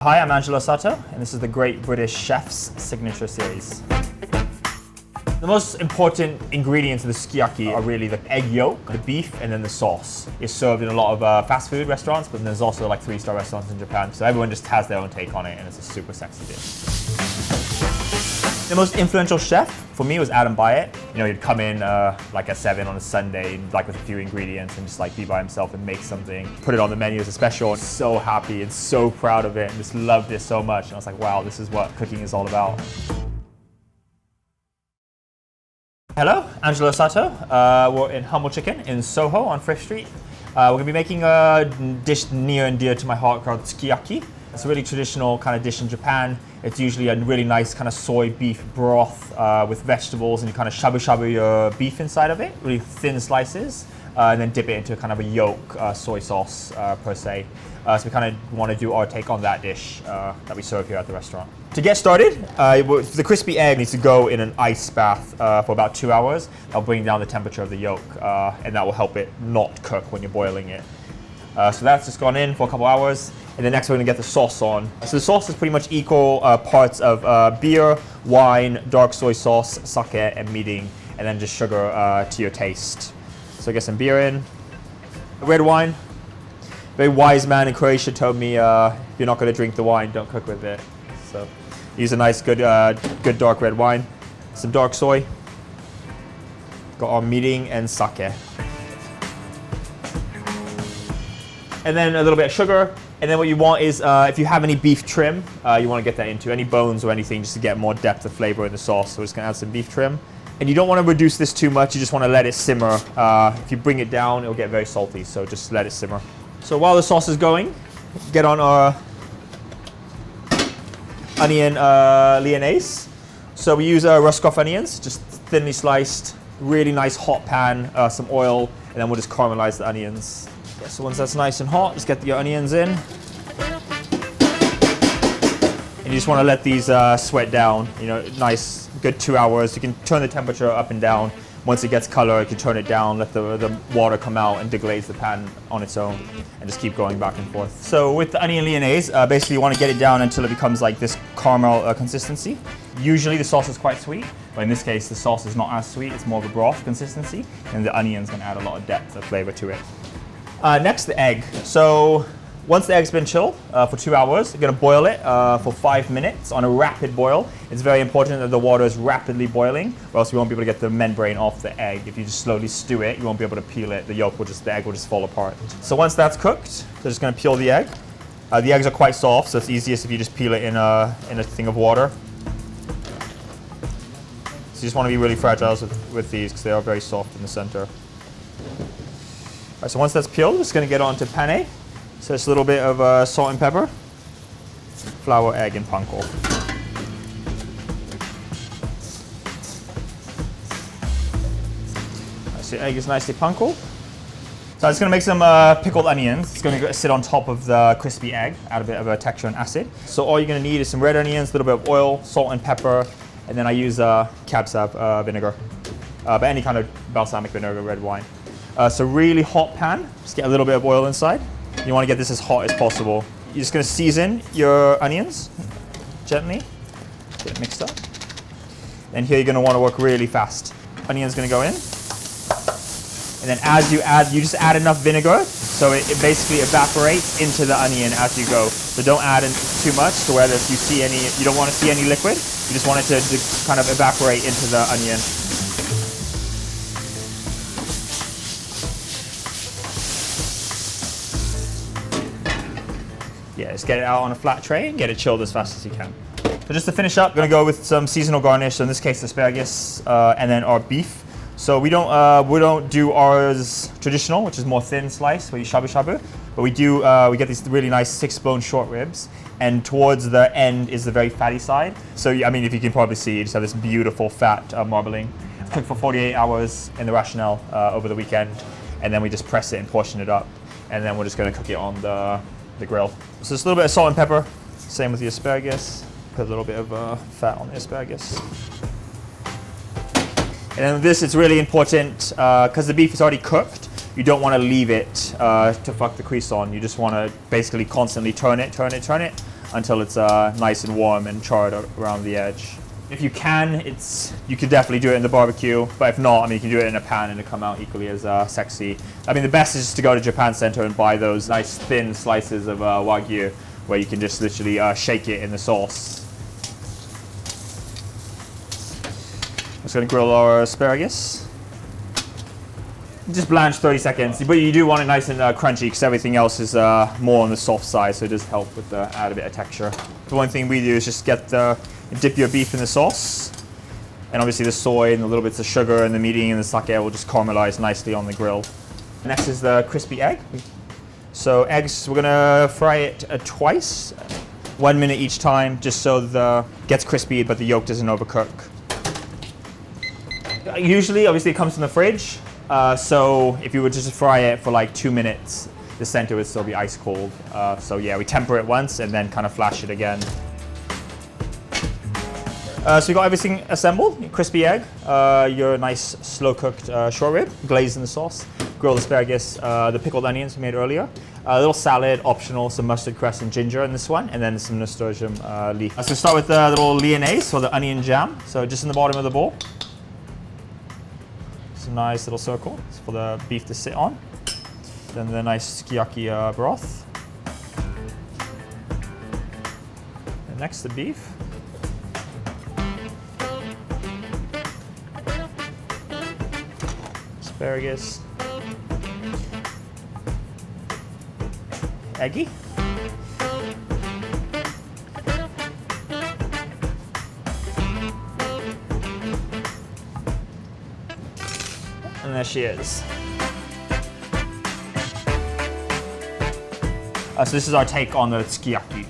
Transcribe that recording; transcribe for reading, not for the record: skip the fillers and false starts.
Hi, I'm Angelo Sato, and this is the Great British Chef's Signature Series. The most important ingredients of the sukiyaki are really the egg yolk, the beef, and then the sauce. It's served in a lot of fast food restaurants, but there's also like 3-star restaurants in Japan, so everyone just has their own take on it, and it's a super sexy dish. The most influential chef for me was Adam Byatt. You know, he'd come in like at 7 on a Sunday, like with a few ingredients, and just like be by himself and make something, put it on the menu as a special. And so happy and so proud of it, and just loved it so much. And I was like, wow, this is what cooking is all about. Hello, Angelo Sato. We're in Humble Chicken in Soho on Frisch Street. We're gonna be making a dish near and dear to my heart called sukiyaki. It's a really traditional kind of dish in Japan. It's usually a really nice kind of soy beef broth with vegetables, and you kind of shabu-shabu your beef inside of it, really thin slices, and then dip it into kind of a yolk soy sauce per se. So we kind of want to do our take on that dish that we serve here at the restaurant. To get started, the crispy egg needs to go in an ice bath for about 2 hours. That'll bring down the temperature of the yolk, and that will help it not cook when you're boiling it. So that's just gone in for a couple hours. And then next we're going to get the sauce on. So the sauce is pretty much equal parts of beer, wine, dark soy sauce, sake, and mirin, and then just sugar to your taste. So get some beer in. Red wine. A very wise man in Croatia told me if you're not going to drink the wine, don't cook with it. So use a nice, good dark red wine. Some dark soy. Got our mirin and sake. And then a little bit of sugar. And then what you want is, if you have any beef trim, you want to get that into any bones or anything just to get more depth of flavor in the sauce. So we're just going to add some beef trim. And you don't want to reduce this too much, you just want to let it simmer. If you bring it down, it'll get very salty, so just let it simmer. So while the sauce is going, get on our onion lyonnaise. So we use Roscoff onions, just thinly sliced, really nice hot pan, some oil, and then we'll just caramelize the onions. Yeah, so once that's nice and hot, just get your onions in. And you just want to let these sweat down, you know, nice, good 2 hours. You can turn the temperature up and down. Once it gets color, you can turn it down, let the water come out and deglaze the pan on its own, and just keep going back and forth. So with the onion lyonnaise, basically you want to get it down until it becomes like this caramel consistency. Usually the sauce is quite sweet, but in this case the sauce is not as sweet, it's more of a broth consistency, and the onions can add a lot of depth of flavor to it. Next, the egg. So once the egg's been chilled for 2 hours, you're going to boil it for 5 minutes on a rapid boil. It's very important that the water is rapidly boiling, or else you won't be able to get the membrane off the egg. If you just slowly stew it, you won't be able to peel it. The egg will just fall apart. So once that's cooked, they're just going to peel the egg. The eggs are quite soft, so it's easiest if you just peel it in a thing of water. So you just want to be really fragile with these because they are very soft in the center. All right, so once that's peeled, we're just going to get on to penne. So it's a little bit of salt and pepper, flour, egg, and panko. Right, so the egg is nicely panko. So I'm just going to make some pickled onions. It's going to sit on top of the crispy egg, add a bit of a texture and acid. So all you're going to need is some red onions, a little bit of oil, salt and pepper, and then I use cab sauv vinegar, but any kind of balsamic vinegar, red wine. So really hot pan, just get a little bit of oil inside. You want to get this as hot as possible. You're just going to season your onions gently, get it mixed up. And here you're going to want to work really fast. Onion's going to go in. And then as you add, you just add enough vinegar so it basically evaporates into the onion as you go. So don't add in too much to where you don't want to see any liquid. You just want it to kind of evaporate into the onion. Yeah, just get it out on a flat tray and get it chilled as fast as you can. So just to finish up, I'm going to go with some seasonal garnish. So in this case, asparagus, and then our beef. So we don't do ours traditional, which is more thin slice, where you shabu-shabu. But we get these really nice 6-bone short ribs. And towards the end is the very fatty side. So, I mean, if you can probably see, you just have this beautiful fat marbling. It's cooked for 48 hours in the rationale over the weekend. And then we just press it and portion it up. And then we're just going to cook it on the grill. So just a little bit of salt and pepper, same with the asparagus. Put a little bit of fat on the asparagus. And then with this, it's really important, because the beef is already cooked, you don't want to leave it to fuck the crease on. You just want to basically constantly turn it until it's nice and warm and charred around the edge. If you can, you could definitely do it in the barbecue, but if not, I mean, you can do it in a pan and it'll come out equally as sexy. I mean, the best is just to go to Japan Center and buy those nice thin slices of wagyu, where you can just literally shake it in the sauce. I'm just gonna grill our asparagus. Just blanch 30 seconds, but you do want it nice and crunchy because everything else is more on the soft side, so it does help with add a bit of texture. The one thing we do is just dip your beef in the sauce, and obviously the soy and the little bits of sugar and the mirin and the sake will just caramelize nicely on the grill. Next is the crispy egg. So eggs, we're gonna fry it twice, 1 minute each time, just so it gets crispy but the yolk doesn't overcook. Usually, obviously, it comes from the fridge. So if you were to just fry it for like 2 minutes, the center would still be ice cold. So yeah, we temper it once and then kind of flash it again. So we got everything assembled. Crispy egg, your nice slow cooked short rib, glazed in the sauce, grilled asparagus, the pickled onions we made earlier, a little salad, optional, some mustard cress and ginger in this one, and then some nasturtium leaf. So start with the little lyonnaise, or the onion jam. So just in the bottom of the bowl. Some nice little circle for the beef to sit on. Then the nice sukiyaki broth. And next, the beef. Asparagus. Eggy. And there she is. So this is our take on the sukiyaki.